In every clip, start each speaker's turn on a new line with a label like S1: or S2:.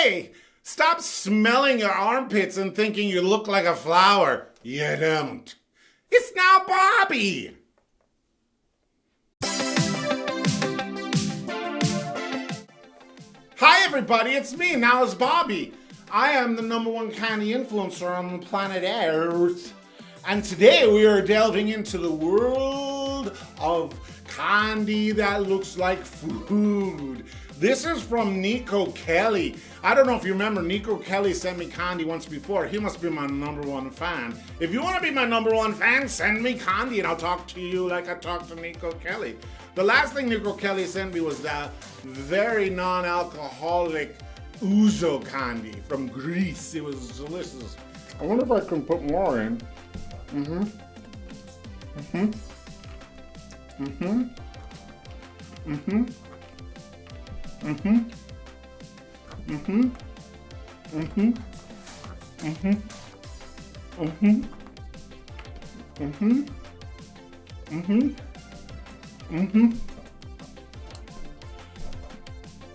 S1: Hey, stop smelling your armpits and thinking you look like a flower. You don't. It's now Bobby. Hi everybody, it's me, now it's Bobby. I am the #1 candy influencer on the planet Earth. And today we are delving into the world of candy that looks like food. This is from Nico Kelly. I don't know if you remember, Nico Kelly sent me candy once before. He must be my #1 fan. If you want to be my #1 fan, send me candy and I'll talk to you like I talked to Nico Kelly. The last thing Nico Kelly sent me was that very non-alcoholic ouzo candy from Greece. It was delicious. I wonder if I can put more in. Mm-hmm.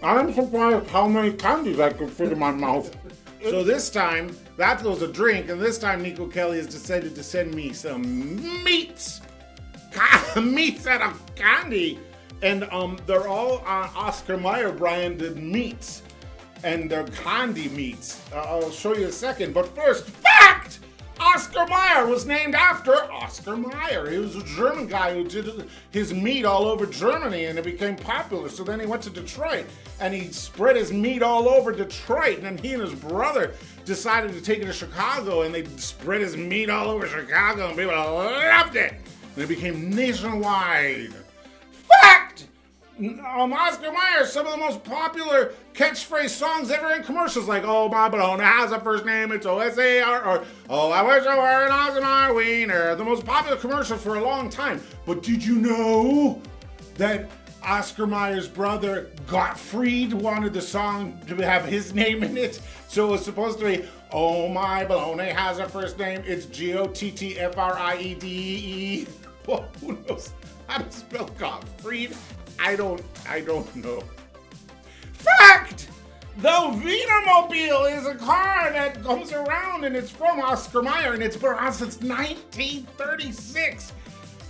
S1: I'm surprised how many candies I could fit in my mouth. So this time, that was a drink, and this time Nico Kelly has decided to send me some MEATS. MEATS out of candy. And they're all Oscar Mayer branded MEATS. And they're candy MEATS. I'll show you in a second. But first, fact! Oscar Mayer was named after Oscar Mayer. He was a German guy who did his meat all over Germany and it became popular. So then he went to Detroit and he spread his meat all over Detroit. And then he and his brother decided to take it to Chicago and they spread his meat all over Chicago and people loved it. And it became nationwide. Fact! Oscar Mayer, some of the most popular catchphrase songs ever in commercials, like "Oh, my bologna has a first name, it's O-S-A-R," or "Oh, I wish I were an Oscar Mayer wiener." The most popular commercial for a long time. But did you know that Oscar Mayer's brother Gottfried wanted the song to have his name in it? So it was supposed to be, "Oh, my bologna has a first name, it's Gottfriede." Well, who knows how to spell Gottfried? I don't know. Fact! The Wienermobile is a car that goes around and it's from Oscar Mayer and it's been around since 1936.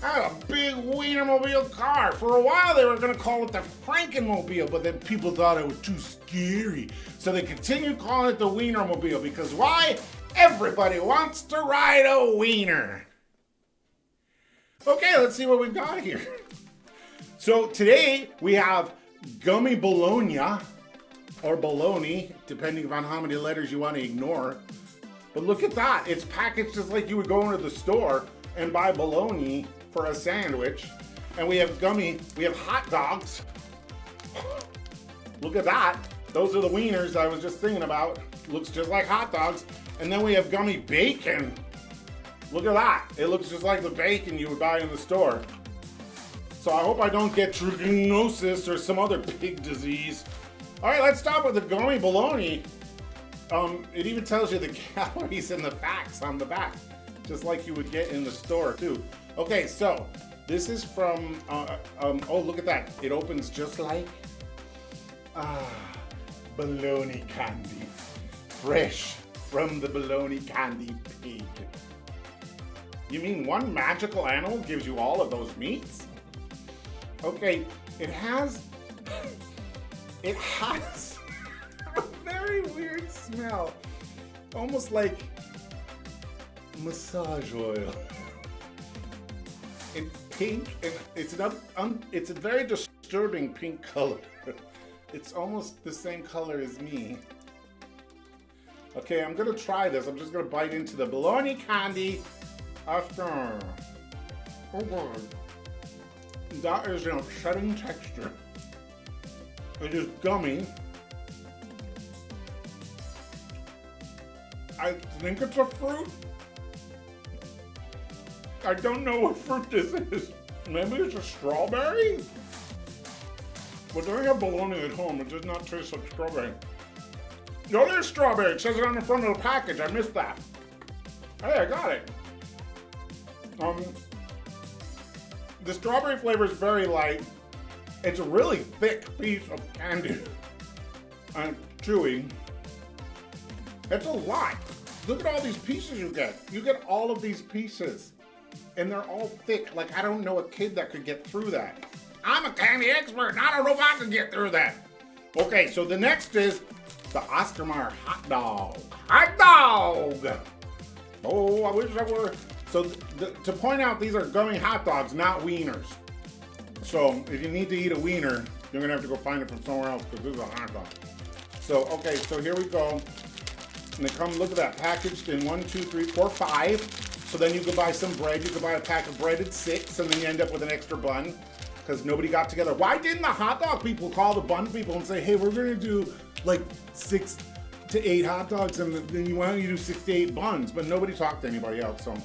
S1: That's a big Wienermobile car. For a while they were going to call it the Frankenmobile, but then people thought it was too scary. So they continued calling it the Wienermobile because why? Everybody wants to ride a wiener. Okay, let's see what we've got here. So today we have gummy bologna, or bologna, depending on how many letters you want to ignore. But look at that, it's packaged just like you would go into the store and buy bologna for a sandwich. And we have hot dogs. Look at that, those are the wieners I was just thinking about. Looks just like hot dogs. And then we have gummy bacon. Look at that, it looks just like the bacon you would buy in the store. So I hope I don't get trichinosis or some other pig disease. All right, let's start with the gummy bologna. It even tells you the calories and the facts on the back, just like you would get in the store too. Okay, so this is from, oh, look at that. It opens just like, bologna candy. Fresh from the bologna candy pig. You mean one magical animal gives you all of those meats? Okay, it has a very weird smell, almost like massage oil. It's pink and it's a very disturbing pink color. It's almost the same color as me. Okay, I'm gonna try this. I'm just gonna bite into the bologna candy after. Oh God. That is an upsetting texture. It is gummy. I think it's a fruit. I don't know what fruit this is. Maybe it's a strawberry? But I have bologna at home. It does not taste like strawberry. No, there's strawberry. It says it on the front of the package. I missed that. Hey, I got it. The strawberry flavor is very light. It's a really thick piece of candy. And chewy. It's a lot. Look at all these pieces you get. You get all of these pieces. And they're all thick. Like, I don't know a kid that could get through that. I'm a candy expert, and I don't know if I can get through that. Okay, so the next is the Oscar Mayer hot dog. Hot dog! Oh, I wish I were. So to point out, these are gummy hot dogs, not wieners. So if you need to eat a wiener, you're gonna have to go find it from somewhere else because this is a hot dog. So, okay, so here we go. And they come, look at that, packaged in 1, 2, 3, 4, 5. So then you could buy some bread, you could buy a pack of bread at 6, and then you end up with an extra bun because nobody got together. Why didn't the hot dog people call the bun people and say, hey, we're gonna do like 6 to 8 hot dogs and then why don't you do 6 to 8 buns? But nobody talked to anybody else, so.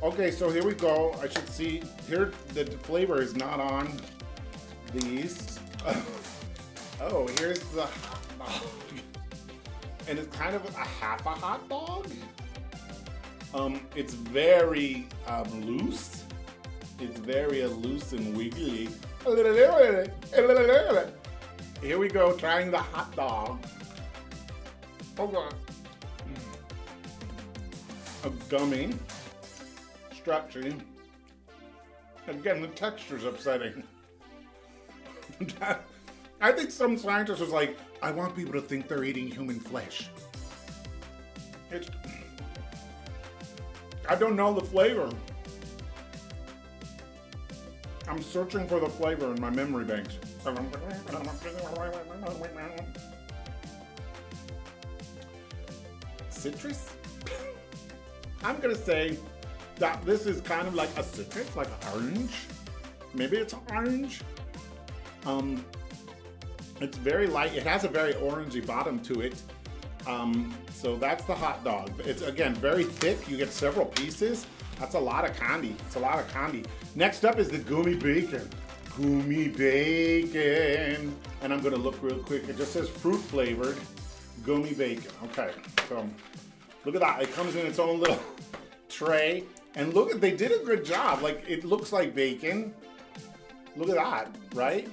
S1: Okay, so here we go. I should see, here the flavor is not on these. Oh, here's the hot dog. And it's kind of a half a hot dog. It's very loose. It's very loose and wiggly. Here we go, trying the hot dog. Oh God. A gummy. Stretchy. Again, the texture's upsetting. I think some scientist was like, I want people to think they're eating human flesh. I don't know the flavor. I'm searching for the flavor in my memory banks. Citrus? I'm gonna say that this is kind of like a citrus, like an orange. Maybe it's orange. It's very light. It has a very orangey bottom to it. So that's the hot dog. It's, again, very thick. You get several pieces. That's a lot of candy. It's a lot of candy. Next up is the gummy bacon. Gummy bacon. And I'm gonna look real quick. It just says fruit flavored gummy bacon. Okay, so look at that. It comes in its own little tray. And look, they did a good job. Like, it looks like bacon. Look at that, right?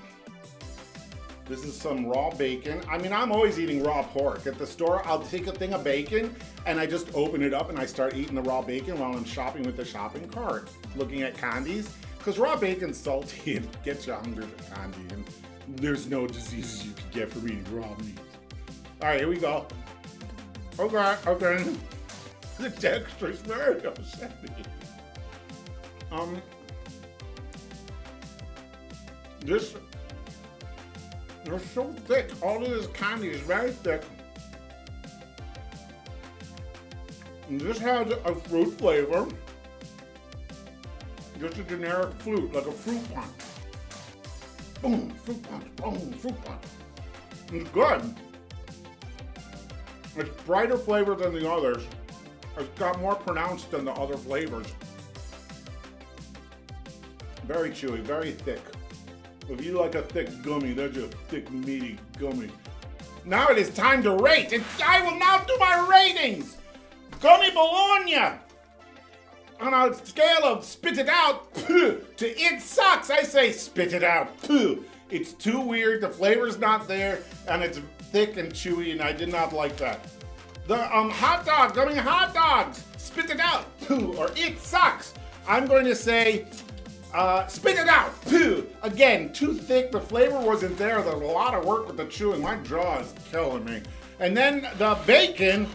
S1: This is some raw bacon. I mean, I'm always eating raw pork. At the store, I'll take a thing of bacon and I just open it up and I start eating the raw bacon while I'm shopping with the shopping cart, looking at candies. Because raw bacon's salty and gets you hungry for candy, and there's no diseases you can get from eating raw meat. All right, here we go. Okay. The texture is very upsetting. They're so thick. All of this candy is very thick. And this has a fruit flavor. Just a generic fruit, like a fruit punch. Boom, fruit punch, boom, fruit punch. It's good. It's brighter flavor than the others. It's got more pronounced than the other flavors. Very chewy, very thick. If you like a thick gummy, that's a thick, meaty gummy. Now it is time to rate, and I will now do my ratings. Gummy Bologna. On a scale of spit it out to it sucks, I say spit it out. It's too weird, the flavor's not there, and it's thick and chewy, and I did not like that. The hot dog, gummy hot dogs, spit it out, or it sucks. I'm going to say spit it out. Again, too thick. The flavor wasn't there. There's a lot of work with the chewing. My jaw is killing me. And then the bacon,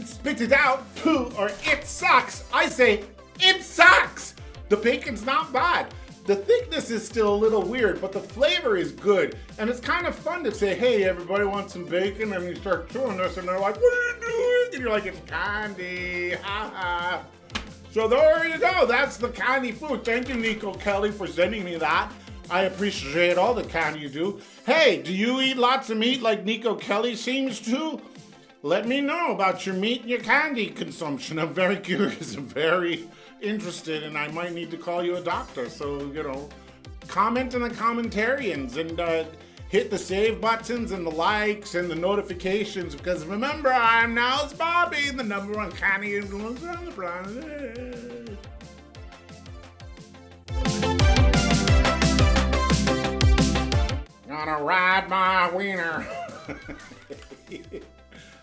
S1: spit it out. Or it sucks. I say it sucks. The bacon's not bad. The thickness is still a little weird, but the flavor is good. And it's kind of fun to say, hey, everybody wants some bacon? And you start chewing this and they're like, what are you doing? And you're like, it's candy. Ha ha. So there you go. That's the candy food. Thank you, Nico Kelly, for sending me that. I appreciate all the candy you do. Hey, do you eat lots of meat like Nico Kelly seems to? Let me know about your meat and your candy consumption. I'm very curious and very interested, and I might need to call you a doctor. So, comment in the commentarians and hit the save buttons and the likes and the notifications, because remember, I'm Now's Bobby, the #1 candy influencer on the planet. Gonna ride my wiener.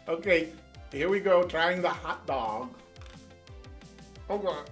S1: Okay, Here we go, trying the hot dog. Oh God.